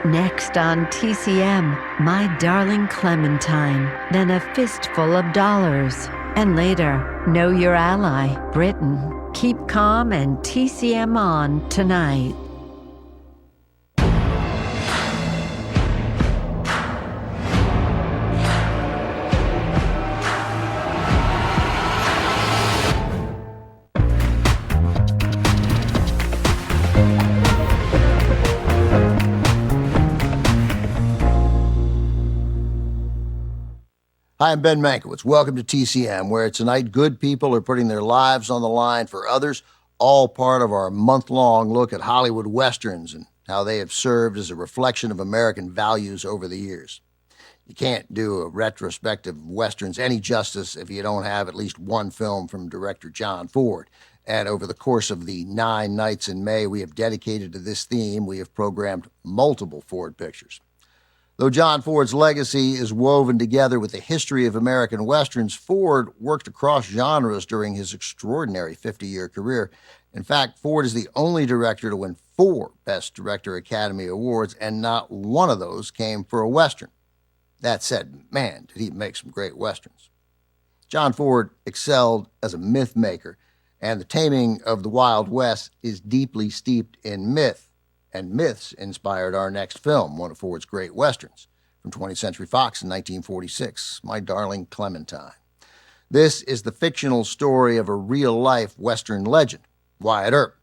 Next on TCM, My Darling Clementine, then A Fistful of Dollars. And later, Know Your Ally, Britain. Keep calm and TCM on tonight. Hi, I'm Ben Mankiewicz. Welcome to TCM, where tonight good people are putting their lives on the line for others, all part of our month-long look at Hollywood Westerns and how they have served as a reflection of American values over the years. You can't do a retrospective of Westerns any justice if you don't have at least one film from director John Ford. And over the course of the 9 nights in May we have dedicated to this theme, we have programmed multiple Ford pictures. Though John Ford's legacy is woven together with the history of American Westerns, Ford worked across genres during his extraordinary 50-year career. In fact, Ford is the only director to win 4 Best Director Academy Awards, and not one of those came for a Western. That said, man, did he make some great Westerns. John Ford excelled as a myth maker, and The Taming of the Wild West is deeply steeped in myth. And myths inspired our next film, one of Ford's great Westerns, from 20th Century Fox in 1946, My Darling Clementine. This is the fictional story of a real-life Western legend, Wyatt Earp.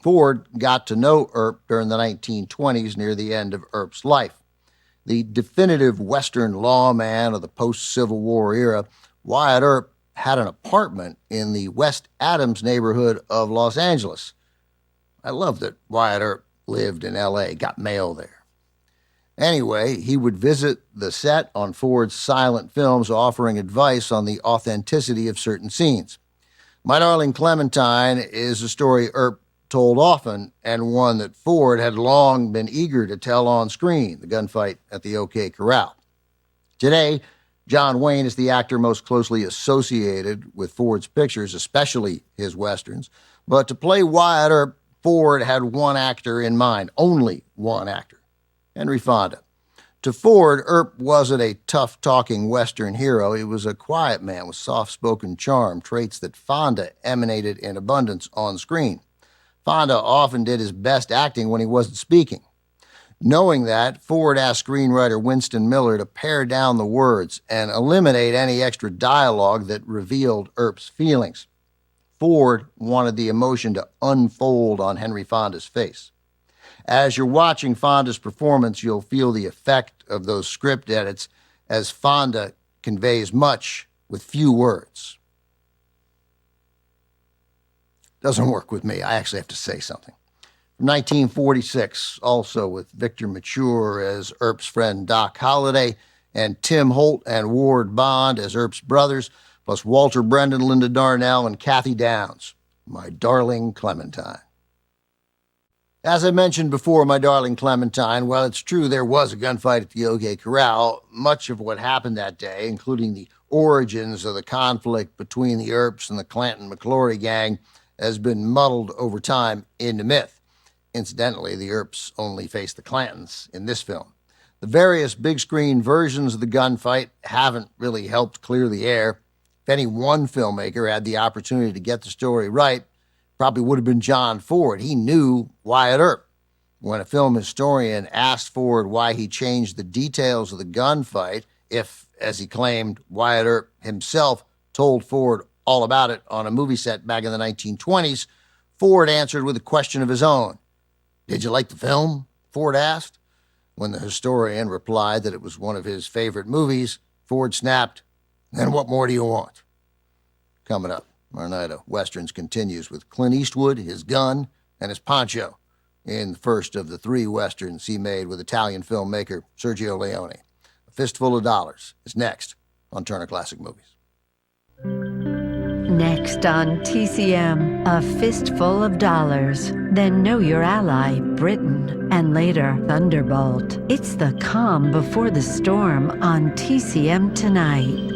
Ford got to know Earp during the 1920s near the end of Earp's life. The definitive Western lawman of the post-Civil War era, Wyatt Earp had an apartment in the West Adams neighborhood of Los Angeles. I love that Wyatt Earp lived in L.A., got mail there. Anyway, he would visit the set on Ford's silent films, offering advice on the authenticity of certain scenes. My Darling Clementine is a story Earp told often, and one that Ford had long been eager to tell on screen, the gunfight at the OK Corral. Today, John Wayne is the actor most closely associated with Ford's pictures, especially his Westerns. But to play Wyatt Earp, Ford had one actor in mind, only one actor, Henry Fonda. To Ford, Earp wasn't a tough-talking Western hero. He was a quiet man with soft-spoken charm, traits that Fonda emanated in abundance on screen. Fonda often did his best acting when he wasn't speaking. Knowing that, Ford asked screenwriter Winston Miller to pare down the words and eliminate any extra dialogue that revealed Earp's feelings. Ford wanted the emotion to unfold on Henry Fonda's face. As you're watching Fonda's performance, you'll feel the effect of those script edits as Fonda conveys much with few words. Doesn't work with me. I actually have to say something. From 1946, also with Victor Mature as Earp's friend Doc Holliday, and Tim Holt and Ward Bond as Earp's brothers, plus Walter Brendan, Linda Darnell, and Kathy Downs, My Darling Clementine. As I mentioned before, My Darling Clementine, while it's true there was a gunfight at the OK Corral, much of what happened that day, including the origins of the conflict between the Earps and the Clanton-McClory gang, has been muddled over time into myth. Incidentally, the Earps only face the Clantons in this film. The various big-screen versions of the gunfight haven't really helped clear the air. If any one filmmaker had the opportunity to get the story right, probably would have been John Ford. He knew Wyatt Earp. When a film historian asked Ford why he changed the details of the gunfight, if, as he claimed, Wyatt Earp himself told Ford all about it on a movie set back in the 1920s, Ford answered with a question of his own. "Did you like the film?" Ford asked. When the historian replied that it was one of his favorite movies, Ford snapped, "Then what more do you want?" Coming up, our night of Westerns continues with Clint Eastwood, his gun, and his poncho in the first of the 3 Westerns he made with Italian filmmaker Sergio Leone. A Fistful of Dollars is next on Turner Classic Movies. Next on TCM, A Fistful of Dollars, then Know Your Ally, Britain, and later Thunderbolt. It's the calm before the storm on TCM tonight.